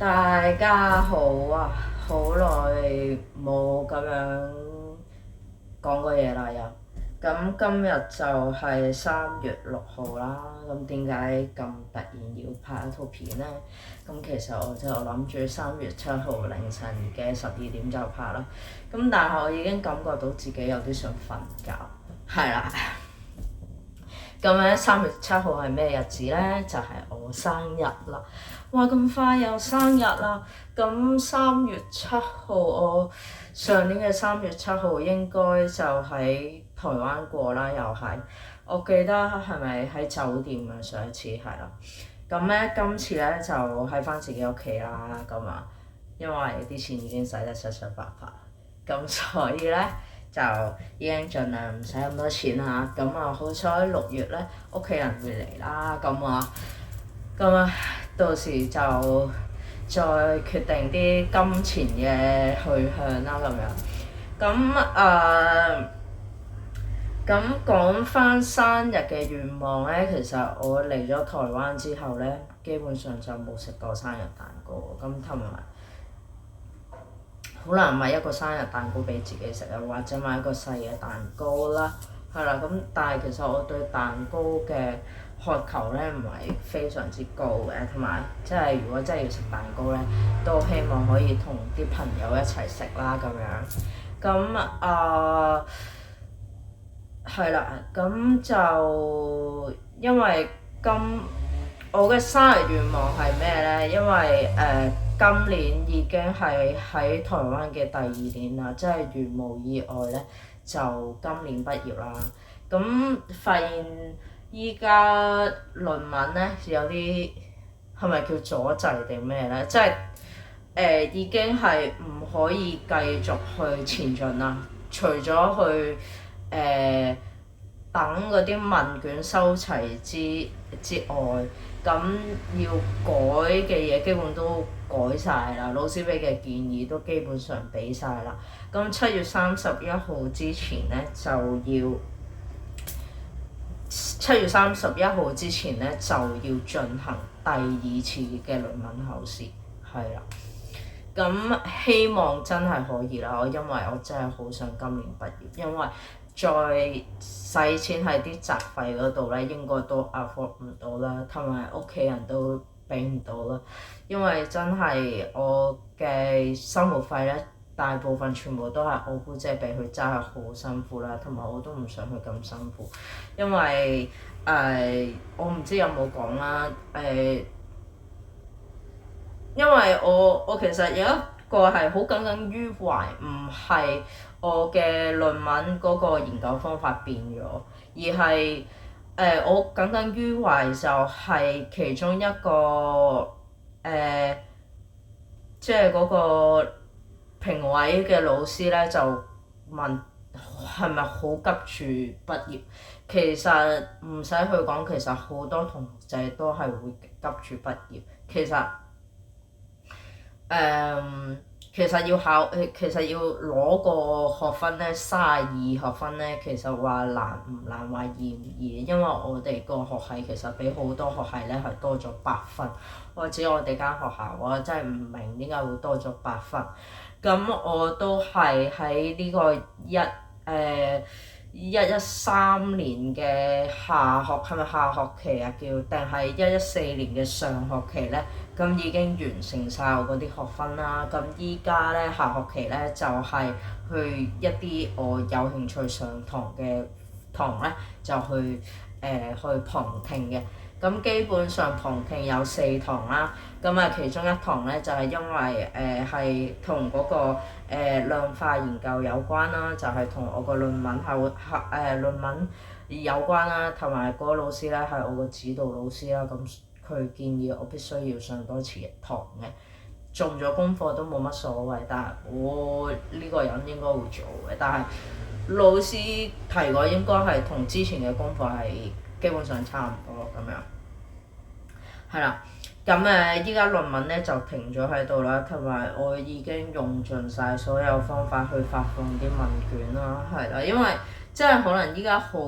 大家好啊！好耐冇咁樣講過嘢啦又。咁今日就係3月6號啦。咁點解咁突然要拍一套片呢？咁其實我就諗住3月7號凌晨嘅12點就拍啦。咁但係我已經感覺到自己有啲想瞓覺，係啦。咁咧3月7號係咩日子呢？就係我生日啦！哇，咁快又生日啦！咁3月7號我上年嘅3月7號應該就喺台灣過啦，又係我記得係咪喺酒店啊？上一次係啦。咁咧今次咧就喺返自己屋企啦，咁啊，因為啲錢已經使得七七八八，咁所以咧就已經盡量唔使咁多錢啦。咁啊好彩6月咧屋企人會嚟啦，咁啊到時就再決定啲金錢嘅去向啦咁樣。咁講返生日嘅願望咧，其實我嚟咗台灣之後咧，基本上就冇食過生日蛋糕，咁同埋好難買一個生日蛋糕俾自己食啊，或者買一個細嘅蛋糕啦，係啦。咁但係其實我對蛋糕嘅渴求咧唔係非常之高嘅，同埋即係如果真係要食蛋糕咧，都希望可以同啲朋友一齊食啦咁樣。係啦，咁就因為我嘅生日願望係咩呢？因為今年已經係喺台灣嘅第2年啦，即係如無意外呢，就今年畢業啦。咁發現依家論文呢，有啲係咪叫阻滯定咩呢？即係已經係唔可以繼續去前進啦，除咗去等嗰啲問卷收齊之外，咁要改嘅嘢基本都改晒啦，老師俾嘅建議都基本上俾晒啦。咁7月31號之前呢，就要7月31號之前呢，就要進行第2次嘅論文考試，係啦。咁希望真係可以啦，因為我真係好想今年畢業，因為再使錢喺啲雜費嗰度咧，應該都 afford 唔到啦，同埋屋企人都俾唔到啦。因為真係我嘅生活費咧，大部分全部都係我姑姐俾佢，真係好辛苦啦，同埋我都唔想佢咁辛苦，因為我唔知有冇講啦，因為我其實有一個係好耿耿於懷，唔係我嘅論文嗰個研究方法變咗，而係我耿耿於懷就係其中一個即係嗰個評委嘅老師咧就問係咪好急住畢業？其實唔使去講，其實好多同學仔都係會急住畢業。其實要攞個學分咧，32學分咧，其實話難唔難，話易唔易？因為我哋個學系其實比好多學系咧係多咗8分，或者我哋間學校我真係唔明點解會多咗8分。咁我都係喺呢個113年嘅係咪下學期啊叫，定係114年嘅上學期咧？咁已經完成晒我嗰啲學分啦。咁依家咧下學期咧就係去一啲我有興趣上堂嘅堂咧，就去旁聽嘅。咁基本上旁聽有4堂啦。咁啊其中一堂咧就係因為係同嗰個量化研究有關啦，就係同我個論文有關啦，同埋嗰個老師咧係我個指導老師啦。咁佢建議我必須要上多次堂嘅，做唔做功課都冇乜所謂，但係我呢個人應該會做嘅。但係老師提過應該係同之前嘅功課係基本上差唔多咁樣。係啦，咁依家論文咧就停咗喺度啦，同埋我已經用盡晒所有方法去發放啲問卷啦，係啦，因為即係可能依家好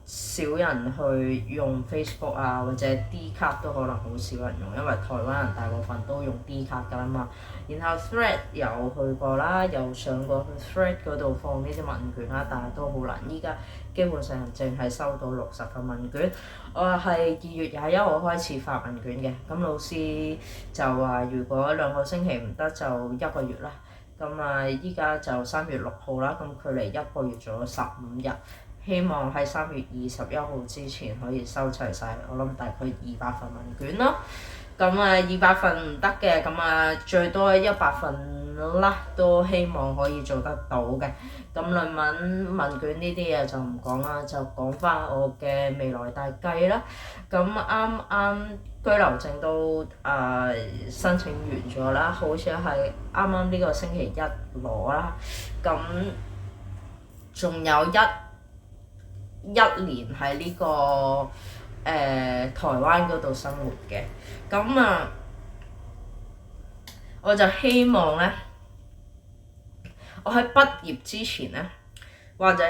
少人去用 Facebook 啊，或者 D 卡都可能好少人用，因為台灣人大部分都用 D 卡㗎啦嘛。然後 Thread 有去過啦，有上過去 Thread 嗰度放呢啲問卷啦，但係都好難。依家基本上淨係收到60份問卷。我係2月21號開始發問卷嘅，咁老師就話如果2個星期唔得就1個月啦。咁啊，依家就3月6號啦，咁距離1個月仲有15日，希望喺3月21號之前可以收齊晒。我諗大概200份問卷咯。咁啊，200份唔得嘅，咁啊最多100份啦，都希望可以做得到嘅。咁論文問卷呢啲嘢就唔講啦，就講翻我嘅未來大計啦。咁啱啱居留證都申請完咗啦，好似係啱啱呢個星期一攞啦。咁仲有一年喺呢個台灣嗰度生活嘅。咁啊，我就希望咧，我喺畢業之前咧，或者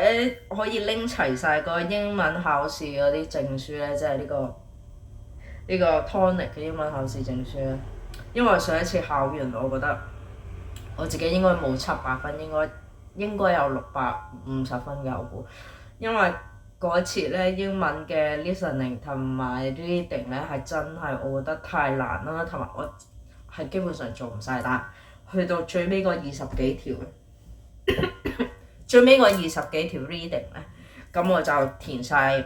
可以拎齊晒個英文考試嗰啲證書咧，即係呢個 TOEIC 嘅英文考試證書咧。因為上一次考完，我覺得我自己應該冇700分，應該有650分嘅我估。因為嗰次咧英文嘅 listening 同埋 reading 咧係真係我覺得太難啦，同埋我係基本上做唔晒，但係去到最尾嗰20幾條最尾嗰20幾條 reading 咧，咁我就填晒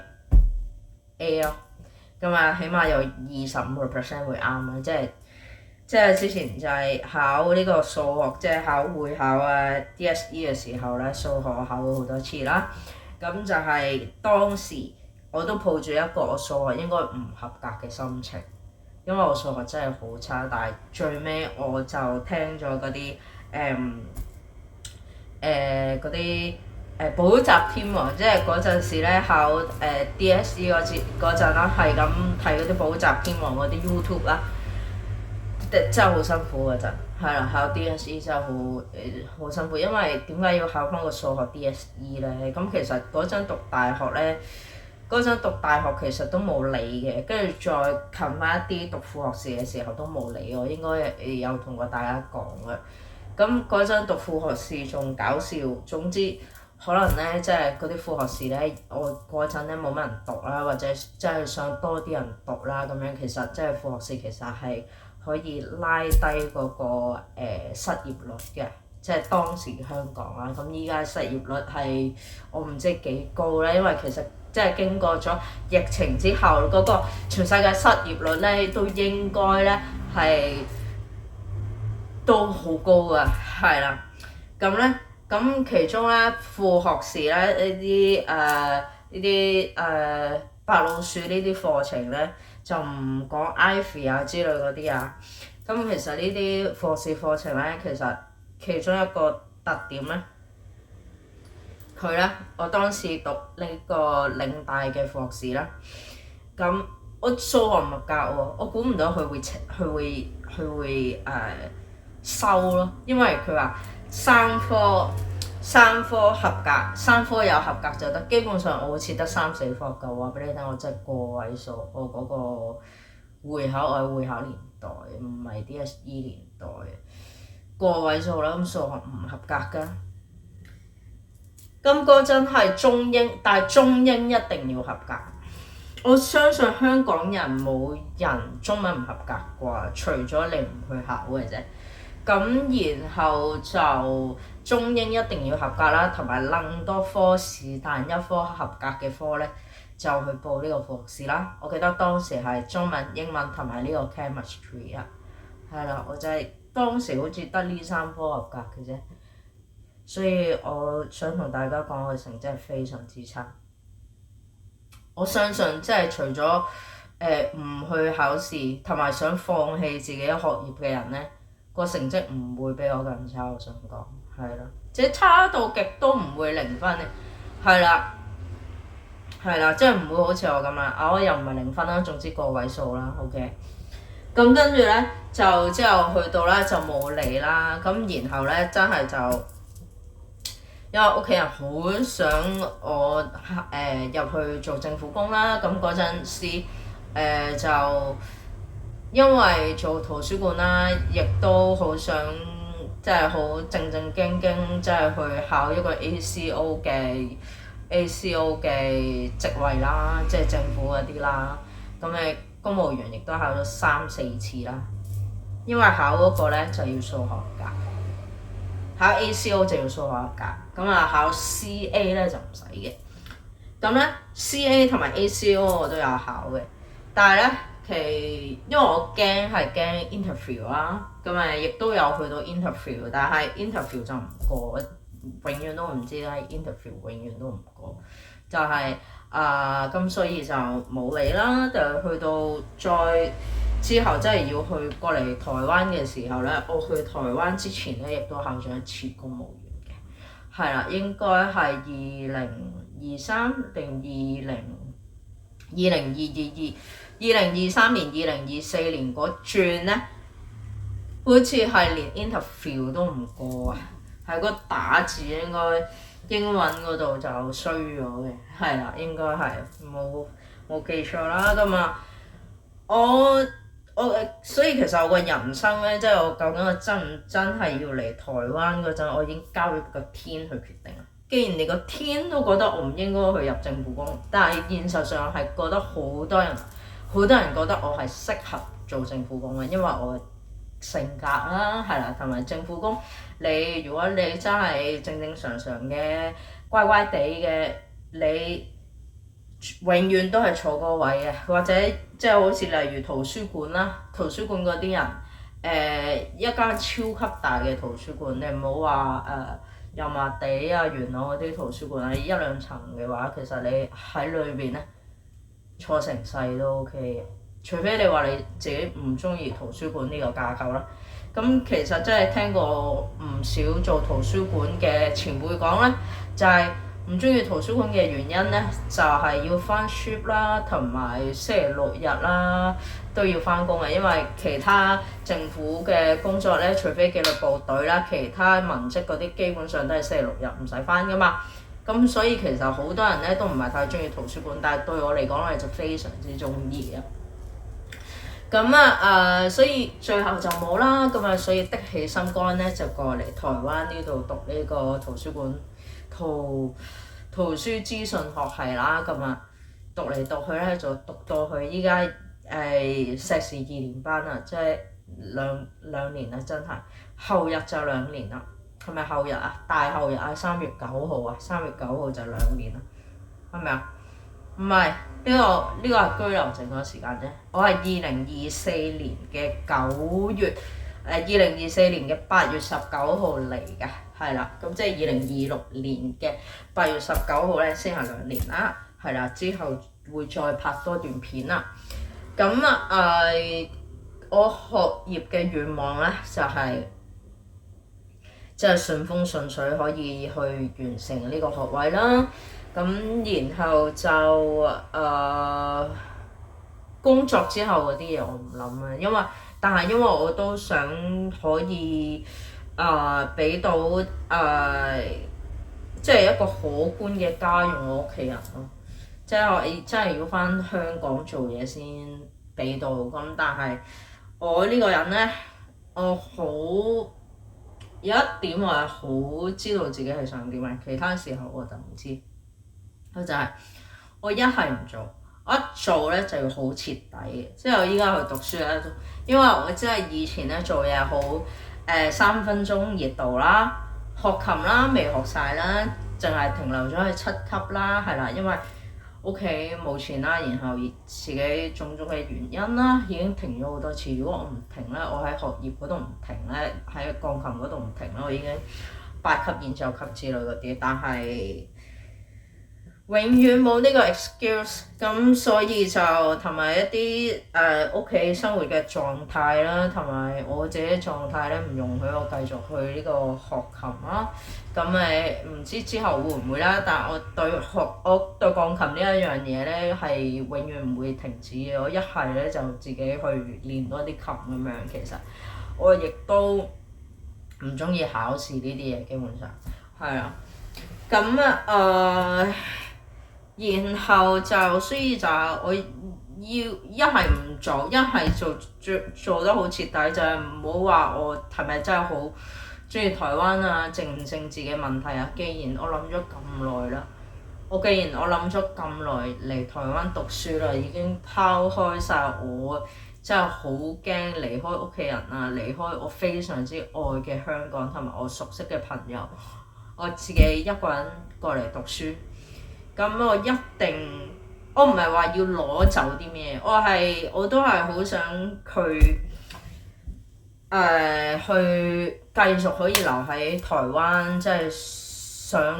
A 咯。咁啊，起碼有25% 會啱啦，即係之前就係考呢個數學，即係考會考啊 DSE 嘅時候咧，數學考咗好多次啦。咁就係當時我都抱住一個我數學應該唔合格嘅心情，因為我數學真係好差。但係最尾我就聽咗嗰啲嗰啲補習添喎，即係嗰陣時咧考DSE 嗰陣啦，係咁睇嗰啲補習天王嗰啲 YouTube 啦，真係好辛苦嗰陣。係啦，考 DSE 真係好辛苦，因為點解要考翻個數學 DSE 咧？咁其實嗰陣讀大學咧，其實都冇理嘅，跟住再近翻一啲讀副學士嘅時候都冇理我，應該有同過大家講嘅。咁嗰陣讀副學士仲搞笑，總之可能咧即係嗰啲副學士咧，我嗰陣咧冇乜人讀啦，或者即係想多啲人讀啦咁樣，其實即係副學士其實係可以拉低嗰個失業率嘅，即係當時香港啦。咁依家失業率係我唔知幾高咧，因為其實即係經過咗疫情之後，嗰個全世界失業率咧都應該咧係都好高噶，係啦。咁其中咧副學士咧呢啲白老鼠呢啲課程咧就唔講 Ivy 啊之類嗰啲啊。咁其實呢啲副學士課程咧，其實其中一個特點咧，佢咧我當時讀呢個嶺大嘅副學士啦。咁我數學唔合格喎，我估唔到佢會收咯，因為佢話三科合格，3科有合格就得。基本上我好似得3、4科夠，話俾你聽，我真係個位數。我嗰個我係會考年代，唔係 DSE 年代個位數啦。咁數學唔合格㗎。咁嗰陣係中英，但係中英一定要合格。我相信香港人冇人中文唔合格啩，除咗你唔去考嘅啫。咁然後就中英一定要合格啦，同埋撚多科是但一科合格嘅科咧，就去報呢個副學士啦。我記得當時係中文、英文同埋呢個 chemistry 啊，係啦，我就係當時好似得呢3科合格嘅啫。所以我想同大家講，我嘅成績係非常之差。我相信即係除咗唔去考試同埋想放棄自己學業嘅人咧，個成績唔會比我更差。我想講係啦，即係差到極都唔會0分嘅，係啦，即係唔會好似我咁啦。我又唔係0分啦，總之個位數啦。OK， 咁跟住咧就之後去到咧就冇理啦。咁然後咧真係就因為屋企人好想我入去做政府工啦。咁嗰陣時就因為做圖書館啦，亦都好想即係好正正經經即係去考一個 ACO 嘅職位啦，即係政府嗰啲啦。咁公務員亦都考咗3-4次啦。因為考嗰個咧就要數學格，考 ACO 就要數學格，咁考 CA 咧就唔使嘅。咁咧 CA 同埋 ACO 我都有考嘅，但係咧因為我驚 interview 啦，咁亦都有去到 interview， 但係 interview 就唔過，永遠都唔知啦，interview 永遠都唔過，就係咁所以就冇理啦，就去到再之後真係要去過嚟台灣嘅時候咧，我去台灣之前咧亦都考咗一次公務員嘅，係啦，應該係2023定2023年2024年嗰轉咧，好似係連 interview 都唔過啊，係個打字應該英文嗰度就衰咗嘅，係啦，應該係冇記錯啦。咁所以其實我個人生咧，即係我究竟我真唔真係要嚟台灣嗰陣，我已經交咗個天去決定啦。既然你個天都覺得我唔應該去入政府工，但係現實上係覺得好多人覺得我係適合做政府工嘅，因為我性格啦，係啦，同埋政府工，如果你真係正正常常嘅乖乖地嘅，你永遠都係坐嗰個位嘅，或者即係好似例如圖書館啦，圖書館嗰啲人，一間超級大嘅圖書館，你唔好話油麻地啊、元朗嗰啲圖書館啊，1、2層嘅話，其實你喺裏邊咧坐成世都 OK 嘅，除非你話你自己唔中意圖書館呢個架構啦。咁其實真係聽過唔少做圖書館嘅前輩講咧，就係唔中意圖書館嘅原因咧，就係要返 shift 啦，同埋星期六日啦都要返工嘅，因為其他政府嘅工作咧，除非紀律部隊啦，其他文職嗰啲基本上都係星期六日唔使返㗎嘛。咁所以其實好多人咧都唔係太中意圖書館，但係對我嚟講咧就非常之中意嘅。咁所以最後就冇啦。咁所以的起心肝咧就過嚟台灣呢度讀呢個圖書館圖書資訊學系啦。讀嚟讀去咧就讀到去依家碩士2年班啦，即係兩年啦，真係後日就2年啦。係咪後日啊？大後日啊，3月9號啊，3月9號就2年啦，係咪啊？唔係，呢個係居留證嗰個時間啫。我係2024年嘅9月，2024年嘅8月19號嚟嘅，係啦。咁即係2026年嘅8月19號咧，先係2年啦，係啦。之後會再拍多段片啦。我學業嘅願望咧就係即係順風順水可以去完成呢個學位啦。咁然後就工作之後嗰啲嘢我唔諗啦，但係因為我都想可以俾到即係一個可觀嘅家用我屋企人咯，即係我真係要返香港做嘢先俾到。咁但係我呢個人咧，有一點我係好知道自己係想點嘅，其他時候我就唔知。佢就係我一係唔做，我一做咧就要好徹底嘅。即係我依家去讀書咧，因為我真係以前咧做嘢好3分鐘熱度啦，學琴啦未學晒啦，淨係停留咗喺7級啦，係啦，因為屋企冇錢啦，然後自己種種嘅原因啦，已經停咗好多次。如果我唔停咧，我喺學業嗰度唔停咧，喺鋼琴嗰度唔停咧，我已經8級演奏級之類嗰啲，但係永遠冇呢個 excuse， 咁所以就同埋一啲屋企生活嘅狀態啦，同埋我自己狀態咧唔容許我繼續去呢個學琴啦。咁唔知之後會唔會啦，但係我對鋼琴呢一樣嘢咧係永遠唔會停止嘅。我一係咧就自己去練多啲琴咁樣。其實我亦都唔中意考試呢啲嘢，基本上係啊。咁然後就所以就我要一係唔做，一係做得好徹底，就係唔好話我係咪真係好中意台灣啊，政唔政治嘅問題啊。既然我諗咗咁耐啦，既然我諗咗咁耐嚟台灣讀書啦，已經拋開晒我真係好驚離開屋企人啊，離開我非常之愛嘅香港同埋我熟悉嘅朋友，我自己一個人過嚟讀書。咁我一定，我唔係話要攞走啲咩，我都係好想佢去繼續可以留喺台灣，即係想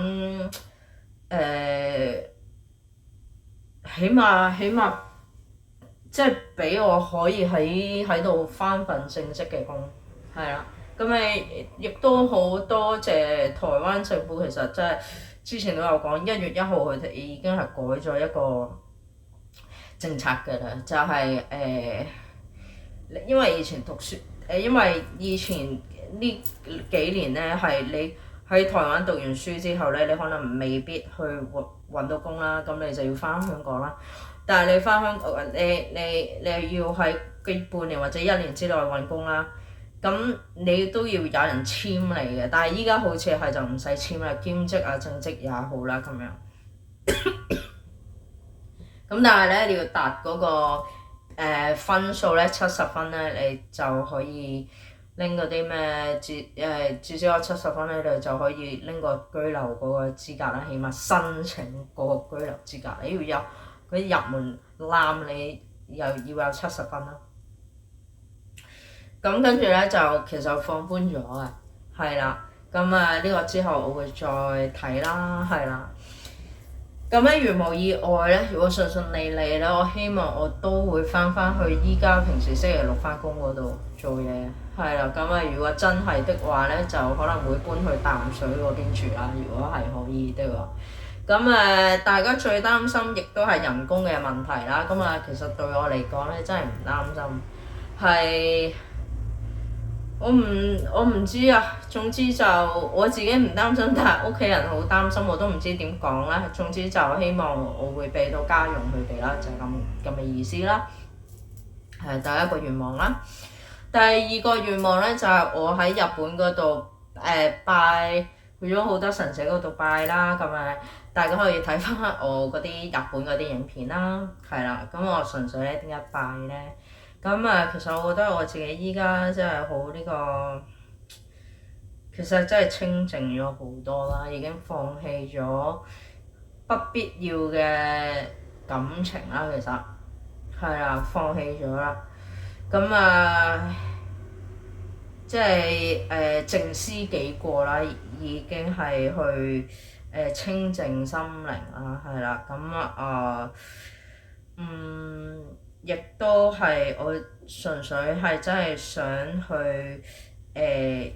起碼即係俾我可以喺度返份正職嘅工，係啦。咁咪亦都好多謝台灣政府，其實真係之前都有講1月1號佢哋已經係改咗一個政策㗎啦，就係因為以前讀書因為以前呢幾年咧係你喺台灣讀完書之後咧，你可能未必去揾到工啦，咁你就要返香港啦。但係你返香港，你要喺半年或者1年之內揾工啦，咁你都要有人簽你嘅。但係依家好似係就唔使簽啦，兼職啊正職也好啦咁樣。咁但係咧你要達嗰個分數咧70分咧，你就可以拎嗰啲咩至少有70分咧，你就可以拎個居留嗰個資格啦，起碼申請嗰個居留資格。你要有嗰啲入門檻，你又要有70分啦。咁跟住咧就其實放寬咗嘅，係啦。咁呢個之後我會再睇啦，係啦。咁咧如無意外咧，如果順順利利咧，我希望我都會翻去依家平時星期六翻工嗰度做嘢，係啦。咁如果真係的話咧，就可能會搬去淡水嗰邊住啦。如果係可以的話，咁大家最擔心亦都係人工嘅問題啦。咁其實對我嚟講咧，真係唔擔心，係。我唔知啊，總之就我自己唔擔心，但係屋企人好擔心，我都唔知點講啦。總之就希望我會俾到家用佢哋啦，就係咁嘅意思啦。係第一個願望啦。第二個願望咧就係我喺日本嗰度拜去咗好多神社嗰度拜啦，咁大家可以睇翻我嗰啲日本嗰啲影片啦，係啦。咁我純粹咧點解拜咧？咁其實我覺得我自己依家真係好呢個，其實真係清靜咗好多啦，已經放棄咗不必要嘅感情啦，其實係啦，放棄咗啦。咁即係靜思己過啦，已經係去清靜心靈啦，係啦。亦都係我純粹係真係想去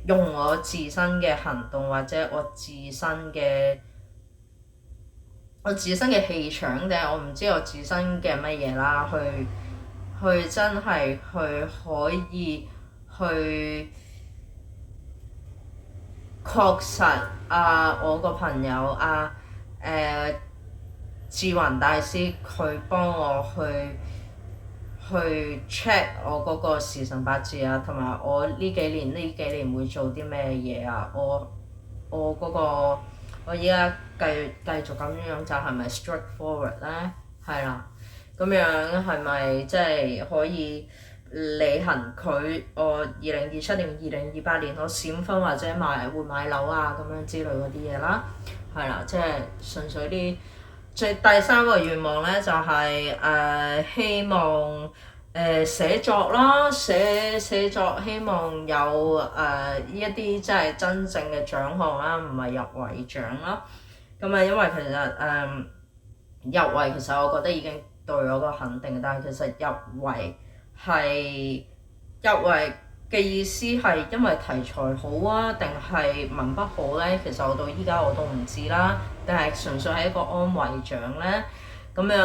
用我自身嘅行動或者我自身嘅氣場，定係我唔知我自身嘅乜嘢啦，去真係去可以去確實我個朋友志雲大師佢幫我去 check 我嗰個時辰八字啊，同埋我呢幾年會做啲咩嘢啊？我依家繼續咁樣就係咪 straightforward 咧？係啦，咁樣係咪即係可以履行佢我2027年、2028年我閃婚或者會買樓啊咁樣之類嗰啲嘢啦？係啦，即係純粹啲。第三個願望咧就係希望寫作啦，寫作希望有呢一啲即係真正嘅獎項啦，唔係入圍獎啦。因為其實入圍其實我覺得已經對我個肯定，但係其實入圍嘅意思係因為題材好啊，定係文筆好咧？其實我到依家我都唔知啦。定係純粹係一個安慰獎咧？咁樣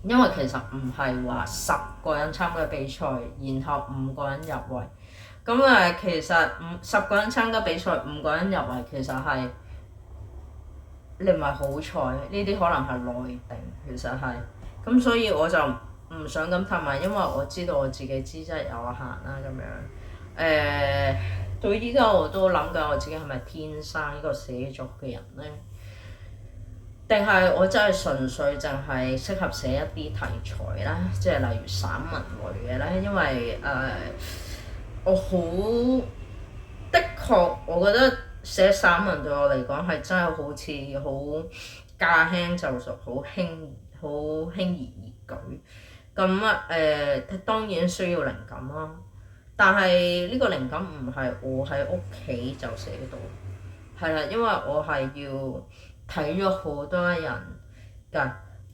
因為其實唔係話10個人參加比賽，然後5個人入圍。咁其實10個人參加比賽，5個人入圍，其實係你唔係好彩，呢啲可能係內定，其實係。咁所以我就唔想咁氹埋，因為我知道我自己資質有限啦咁樣。到依家我都諗緊我自己係咪天生呢個寫作嘅人咧？定係我真係純粹淨係適合寫一啲題材啦，即係例如散文類嘅咧，因為我的確，我覺得寫散文對我嚟講係真係好似好駕輕就熟，好輕而易舉。當然需要靈感啦，但係呢個靈感唔係我喺屋企就寫到，係啦，因為我係要睇咗好多人㗎，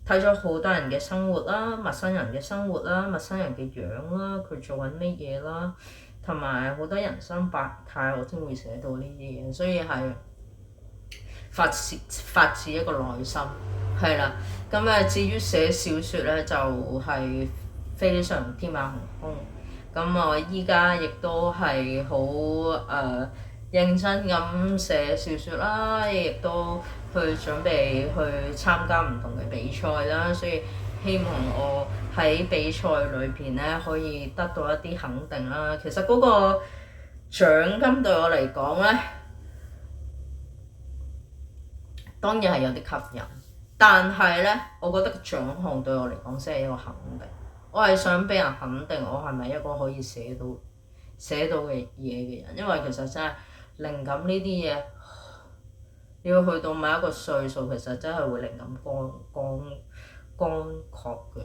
睇咗好多人嘅生活啦，陌生人嘅生活啦，陌生人嘅樣啦，佢做緊乜嘢啦，同埋好多人生百態，我先會寫到呢啲嘢，所以係發自一個內心，係啦。至於寫小説咧，就係非常天馬行空。我依家亦都係好認真咁寫小説啦，亦都去準備去參加唔同嘅比賽啦，所以希望我喺比賽裏邊咧可以得到一啲肯定啦。其實嗰個獎金對我嚟講咧，當然係有啲吸引，但係咧，我覺得獎項對我嚟講先係一個肯定。我係想俾人肯定我係咪一個可以寫到嘅嘢嘅人，因為其實真係靈感呢啲嘢，要去到某一個歲數，其實真係會靈感乾涸嘅。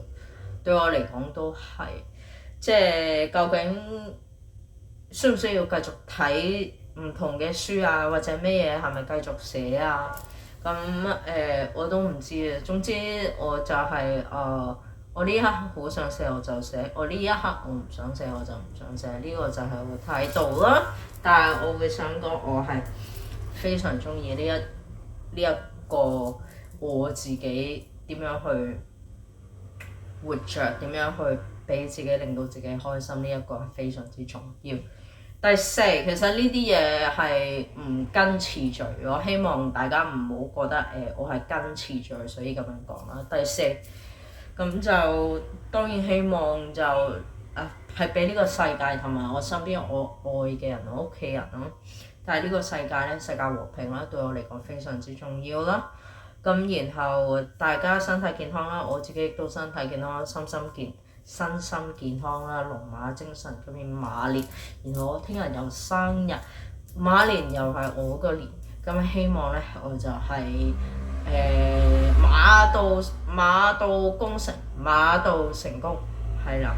對我嚟講都係，即係究竟需唔需要繼續睇唔同嘅書啊，或者咩嘢係咪繼續寫啊？我都唔知啊。總之我就係我呢一刻好想寫我就寫，我呢一刻我唔想寫我就唔想寫，呢個就係我嘅態度啦。但係我會想講，我係非常中意呢一個我自己點樣去活着，點樣去俾自己令到自己開心，呢一個係非常之重要。第四，其實呢啲嘢係唔跟次序，我希望大家唔好覺得我係跟次序，所以咁樣講啦。第四，咁就當然希望就係俾呢個世界同埋我身邊我愛嘅人，我屋企人咯。但係呢個世界咧，世界和平啦，對我嚟講非常之重要啦。然後大家身體健康啦，我自己亦都身體健康，身心健康啦，龍馬精神。今年馬年，然後我聽日又生日，馬年又係我個年，希望咧我就係、馬到功成，馬到成功，係啦。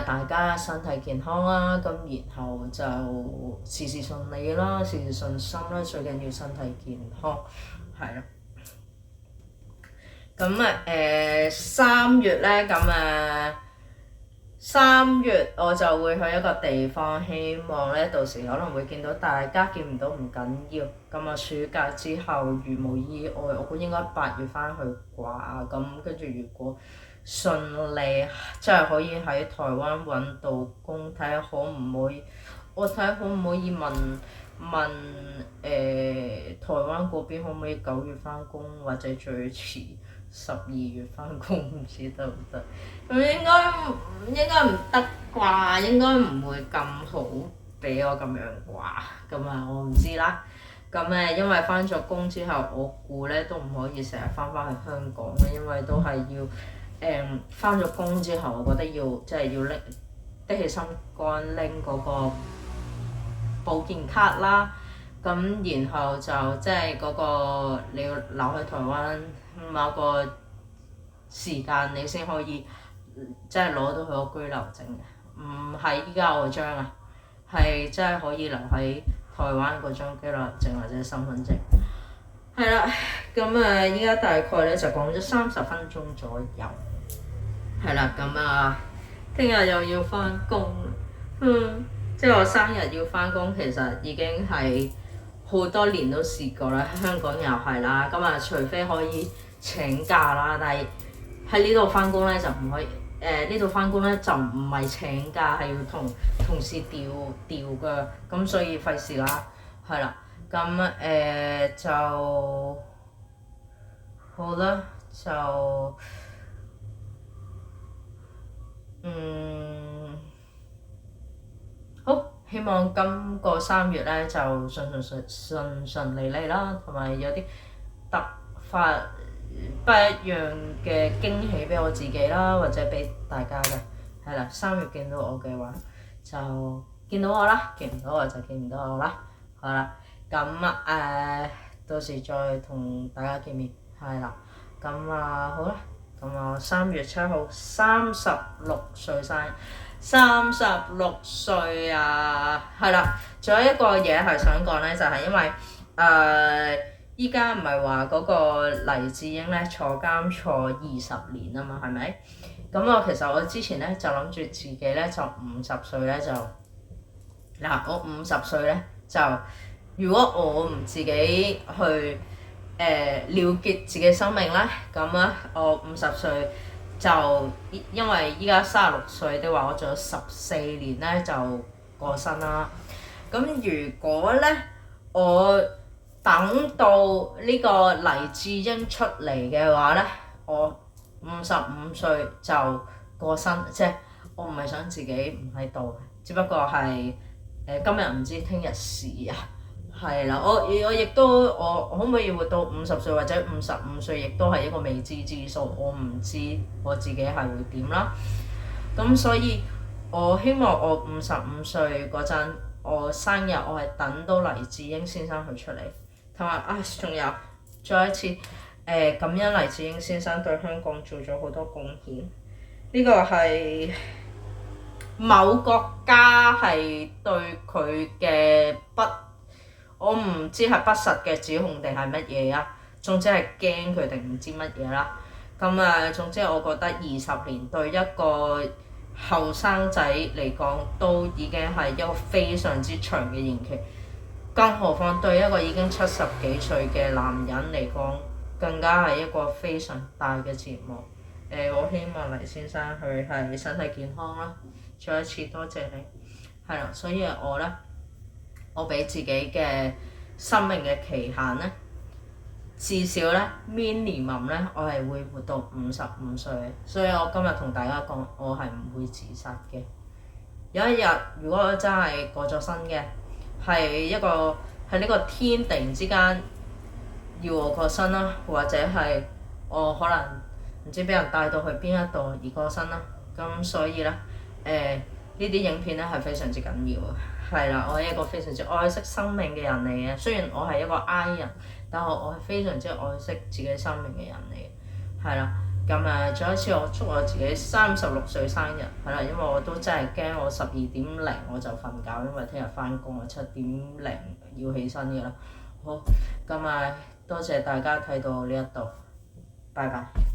大家身體健康啦，然後就事事順利啦，事事順心啦，最緊要身體健康，係啦。3月咧，3月我就會去一個地方，希望咧到時可能會見到大家，見唔到唔緊要。暑假之後如無意外，我估應該8月翻去啩。跟住如果順利，即係可以喺台灣揾到工，睇下可唔可以，我睇下可唔可以問台灣嗰邊可唔可以9月翻工，或者最遲12月翻工，唔知得唔得？應該唔得啩，應該唔會咁好俾我咁樣啩。我唔知啦。因為翻咗工之後，我估咧都唔可以成日翻去香港嘅，因為都係要翻咗工之後，我覺得要拎的起心肝拎嗰個保健卡啦。然後就即係嗰個你要留喺台灣某個時間，你先可以即係攞到佢個居留證嘅，唔係依家我張啊，係真係可以留喺台灣嗰張居留證或者身份證。係啦，依家大概咧就講咗30分鐘左右。係啦，聽日又要翻工，即係我生日要翻工，其實已經係好多年都試過啦，香港又係啦。除非可以請假啦，但係喺呢度翻工咧就唔可以，呢度翻工咧就唔係請假，係要同同事調㗎，咁所以費事啦，係啦，咁就好啦，就好，希望今個3月咧就順利啦，同埋有啲突發不一樣嘅驚喜俾我自己啦，或者俾大家嘅，係啦，3月見到我嘅話就見到我啦，見唔到我就見唔到我啦，好啦，咁到時再同大家見面，係啦，咁好啦，咁我3月7號36歲生日。36歲啊，係啦，仲有一個嘢係想講咧，就係因為依家唔係話嗰個黎智英咧坐監坐20年啊嘛，係咪？咁其實我之前咧就諗住自己咧就50歲咧就我50歲咧就如果我唔自己去了結自己生命咧，咁咧我50歲。就因為依家36歲的話，我仲有14年咧就過身啦。咁如果咧我等到呢個黎智英出嚟嘅話咧，我55歲就過身，即係我唔係想自己唔喺度，只不過係今日唔知聽日事啊。係啦，我亦都我可唔可以活到50歲或者55歲，亦都係一個未知之數，我唔知我自己係會點啦。咁所以我希望我55歲嗰陣，我生日我係等到黎智英先生佢出嚟，同埋仲有再一次感恩黎智英先生對香港做咗好多貢獻。呢個係某國家係對佢嘅我唔知係不實嘅指控定係乜嘢啊，總之係驚佢定唔知乜嘢啦。咁總之我覺得20年對一個後生仔嚟講都已經係一個非常之長嘅刑期，更何況對一個已經70幾歲嘅男人嚟講，更加係一個非常大嘅折磨。我希望黎先生佢係身體健康啦，再一次多謝你，係啦，所以我俾自己嘅生命嘅期限咧，至少咧 minimum 咧，我係會活到55歲，所以我今日同大家講，我係唔會自殺嘅。有一日如果我真係過咗身嘅，係呢個天突然之間要我過身啦，或者係我可能唔知俾人帶到去邊一度而過身啦，咁所以咧呢啲影片咧係非常之緊要啊。係啦，我係一個非常之愛惜生命嘅人嚟嘅。雖然我係一個 I 人，但係我係非常之愛惜自己生命嘅人嚟嘅。係啦，咁再一次我祝我自己36歲生日。係啦，因為我都真係驚我12:00我就瞓覺，因為聽日翻工我7:00要起身嘅啦。好，咁多謝大家睇到呢一度，拜拜。